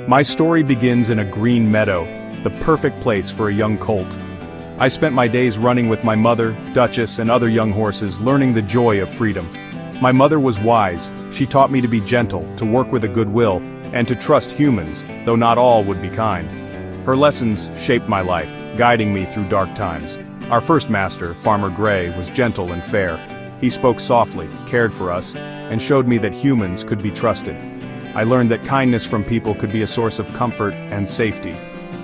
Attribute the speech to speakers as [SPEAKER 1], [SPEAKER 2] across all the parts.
[SPEAKER 1] My story begins in a green meadow, the perfect place for a young colt. I spent my days running with my mother, Duchess, and other young horses, learning the joy of freedom. My mother was wise. She taught me to be gentle, to work with a good will, and to trust humans, though not all would be kind. Her lessons shaped my life, guiding me through dark times. Our first master, Farmer Gray, was gentle and fair. He spoke softly, cared for us, and showed me that humans could be trusted. I learned that kindness from people could be a source of comfort and safety.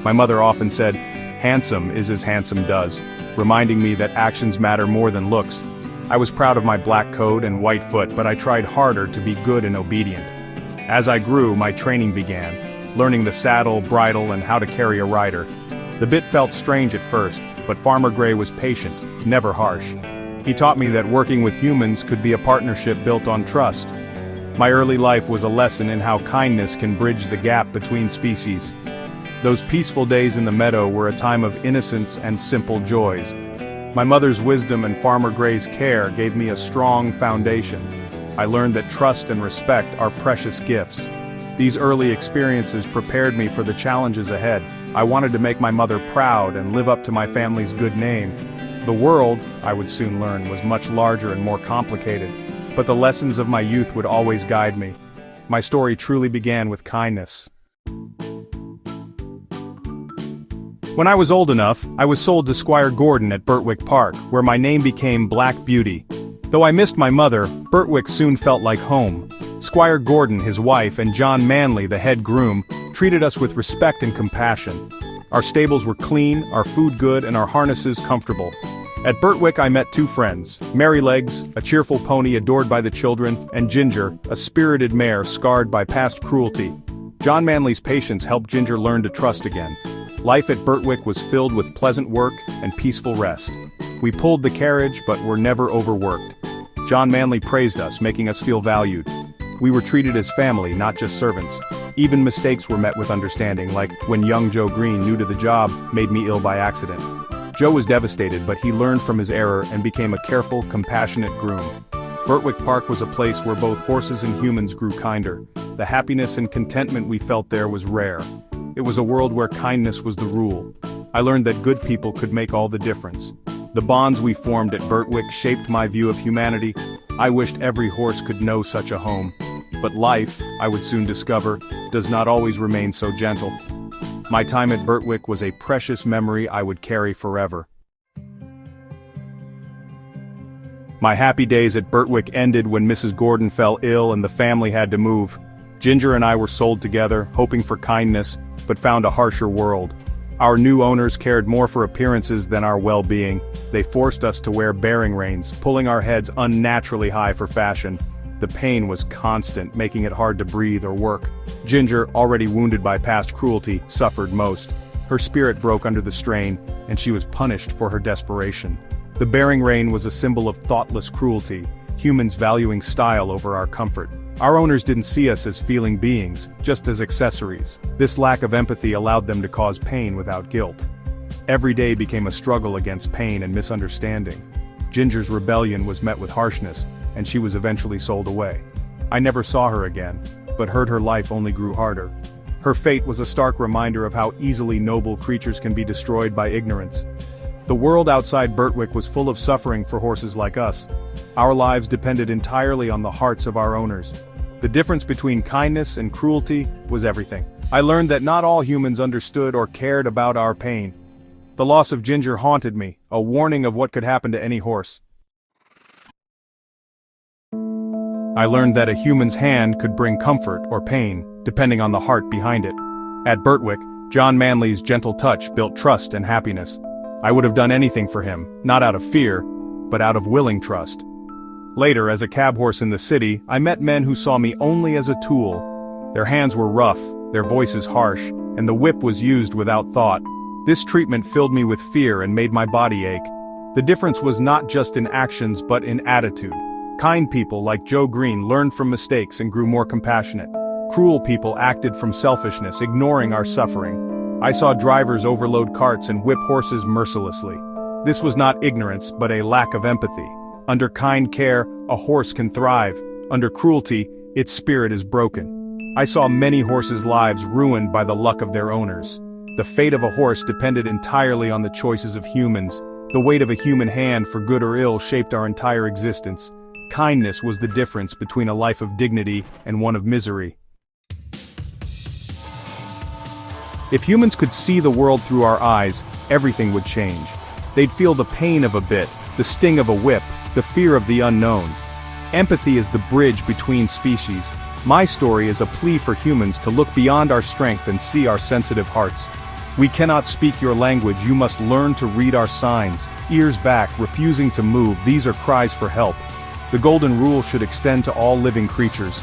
[SPEAKER 1] My mother often said, "Handsome is as handsome does," reminding me that actions matter more than looks. I was proud of my black coat and white foot, but I tried harder to be good and obedient. As I grew, my training began, learning the saddle, bridle, and how to carry a rider. The bit felt strange at first, but Farmer Gray was patient, never harsh. He taught me that working with humans could be a partnership built on trust. My early life was a lesson in how kindness can bridge the gap between species. Those peaceful days in the meadow were a time of innocence and simple joys. My mother's wisdom and Farmer Gray's care gave me a strong foundation. I learned that trust and respect are precious gifts. These early experiences prepared me for the challenges ahead. I wanted to make my mother proud and live up to my family's good name. The world, I would soon learn, was much larger and more complicated, but the lessons of my youth would always guide me. My story truly began with kindness. When I was old enough, I was sold to Squire Gordon at Bertwick Park, where my name became Black Beauty. Though I missed my mother, Bertwick soon felt like home. Squire Gordon, his wife, and John Manley, the head groom, treated us with respect and compassion. Our stables were clean, our food good, and our harnesses comfortable. At Bertwick I met two friends, Merrylegs, a cheerful pony adored by the children, and Ginger, a spirited mare scarred by past cruelty. John Manley's patience helped Ginger learn to trust again. Life at Bertwick was filled with pleasant work and peaceful rest. We pulled the carriage but were never overworked. John Manley praised us, making us feel valued. We were treated as family, not just servants. Even mistakes were met with understanding, like when young Joe Green, new to the job, made me ill by accident. Joe was devastated, but he learned from his error and became a careful, compassionate groom. Bertwick Park was a place where both horses and humans grew kinder. The happiness and contentment we felt there was rare. It was a world where kindness was the rule. I learned that good people could make all the difference. The bonds we formed at Bertwick shaped my view of humanity. I wished every horse could know such a home. But life, I would soon discover, does not always remain so gentle. My time at Bertwick was a precious memory I would carry forever. My happy days at Bertwick ended when Mrs. Gordon fell ill and the family had to move. Ginger and I were sold together, hoping for kindness, but found a harsher world. Our new owners cared more for appearances than our well-being. They forced us to wear bearing reins, pulling our heads unnaturally high for fashion. The pain was constant, making it hard to breathe or work. Ginger, already wounded by past cruelty, suffered most. Her spirit broke under the strain, and she was punished for her desperation. The bearing rein was a symbol of thoughtless cruelty, humans valuing style over our comfort. Our owners didn't see us as feeling beings, just as accessories. This lack of empathy allowed them to cause pain without guilt. Every day became a struggle against pain and misunderstanding. Ginger's rebellion was met with harshness, and she was eventually sold away. I never saw her again, but heard her life only grew harder. Her fate was a stark reminder of how easily noble creatures can be destroyed by ignorance. The world outside Bertwick was full of suffering for horses like us. Our lives depended entirely on the hearts of our owners. The difference between kindness and cruelty was everything. I learned that not all humans understood or cared about our pain. The loss of Ginger haunted me, a warning of what could happen to any horse. I learned that a human's hand could bring comfort or pain, depending on the heart behind it. At Bertwick, John Manley's gentle touch built trust and happiness. I would have done anything for him, not out of fear, but out of willing trust. Later, as a cab horse in the city, I met men who saw me only as a tool. Their hands were rough, their voices harsh, and the whip was used without thought. This treatment filled me with fear and made my body ache. The difference was not just in actions but in attitude. Kind people like Joe Green learned from mistakes and grew more compassionate. Cruel people acted from selfishness, ignoring our suffering. I saw drivers overload carts and whip horses mercilessly. This was not ignorance but a lack of empathy. Under kind care, a horse can thrive. Under cruelty, its spirit is broken. I saw many horses' lives ruined by the luck of their owners. The fate of a horse depended entirely on the choices of humans. The weight of a human hand, for good or ill, shaped our entire existence. Kindness was the difference between a life of dignity and one of misery. If humans could see the world through our eyes, everything would change. They'd feel the pain of a bit, the sting of a whip, the fear of the unknown. Empathy is the bridge between species. My story is a plea for humans to look beyond our strength and see our sensitive hearts. We cannot speak your language, you must learn to read our signs. Ears back, refusing to move, these are cries for help. The golden rule should extend to all living creatures.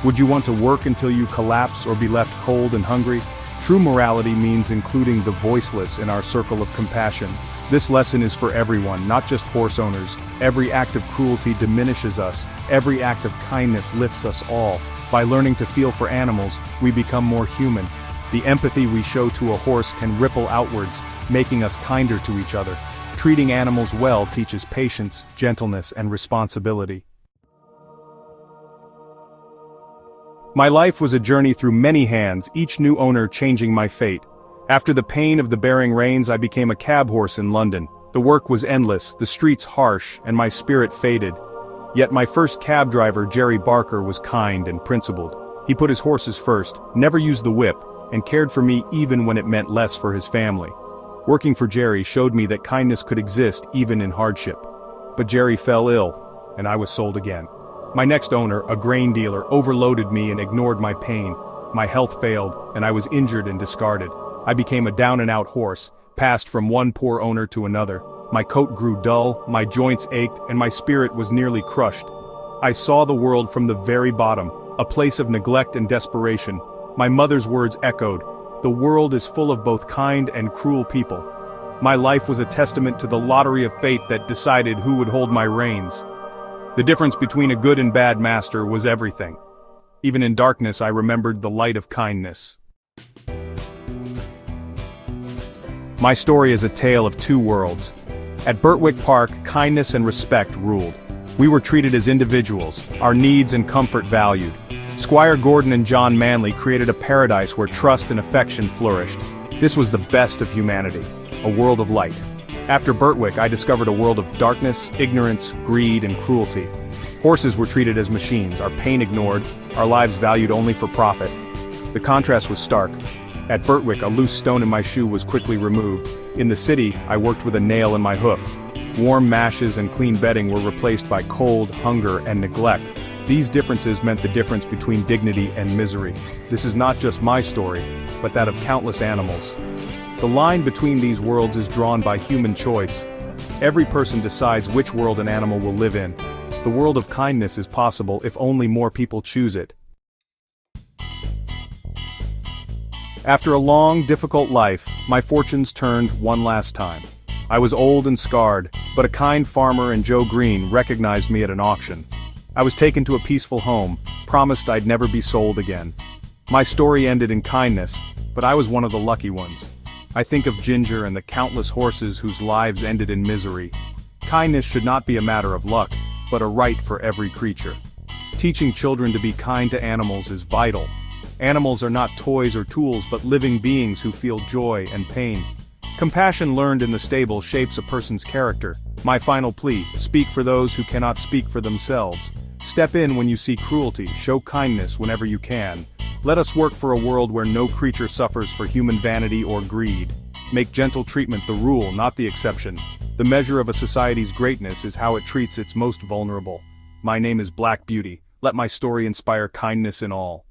[SPEAKER 1] Would you want to work until you collapse or be left cold and hungry? True morality means including the voiceless in our circle of compassion. This lesson is for everyone, not just horse owners. Every act of cruelty diminishes us. Every act of kindness lifts us all. By learning to feel for animals, we become more human. The empathy we show to a horse can ripple outwards, making us kinder to each other. Treating animals well teaches patience, gentleness, and responsibility. My life was a journey through many hands, each new owner changing my fate. After the pain of the bearing reins, I became a cab horse in London. The work was endless, the streets harsh, and my spirit faded. Yet my first cab driver, Jerry Barker, was kind and principled. He put his horses first, never used the whip, and cared for me even when it meant less for his family. Working for Jerry showed me that kindness could exist even in hardship. But Jerry fell ill, and I was sold again. My next owner, a grain dealer, overloaded me and ignored my pain. My health failed, and I was injured and discarded. I became a down-and-out horse, passed from one poor owner to another. My coat grew dull, my joints ached, and my spirit was nearly crushed. I saw the world from the very bottom, a place of neglect and desperation. My mother's words echoed, "The world is full of both kind and cruel people." My life was a testament to the lottery of fate that decided who would hold my reins. The difference between a good and bad master was everything. Even in darkness, I remembered the light of kindness. My story is a tale of two worlds. At Bertwick Park, kindness and respect ruled. We were treated as individuals, our needs and comfort valued. Squire Gordon and John Manley created a paradise where trust and affection flourished. This was the best of humanity, a world of light. After Bertwick, I discovered a world of darkness, ignorance, greed, and cruelty. Horses were treated as machines, our pain ignored, our lives valued only for profit. The contrast was stark. At Bertwick, a loose stone in my shoe was quickly removed. In the city, I worked with a nail in my hoof. Warm mashes and clean bedding were replaced by cold, hunger, and neglect. These differences meant the difference between dignity and misery. This is not just my story, but that of countless animals. The line between these worlds is drawn by human choice. Every person decides which world an animal will live in. The world of kindness is possible if only more people choose it. After a long, difficult life, my fortunes turned one last time. I was old and scarred, but a kind farmer and Joe Green recognized me at an auction. I was taken to a peaceful home, promised I'd never be sold again. My story ended in kindness, but I was one of the lucky ones. I think of Ginger and the countless horses whose lives ended in misery. Kindness should not be a matter of luck, but a right for every creature. Teaching children to be kind to animals is vital. Animals are not toys or tools but living beings who feel joy and pain. Compassion learned in the stable shapes a person's character. My final plea, speak for those who cannot speak for themselves. Step in when you see cruelty, show kindness whenever you can. Let us work for a world where no creature suffers for human vanity or greed. Make gentle treatment the rule, not the exception. The measure of a society's greatness is how it treats its most vulnerable. My name is Black Beauty. Let my story inspire kindness in all.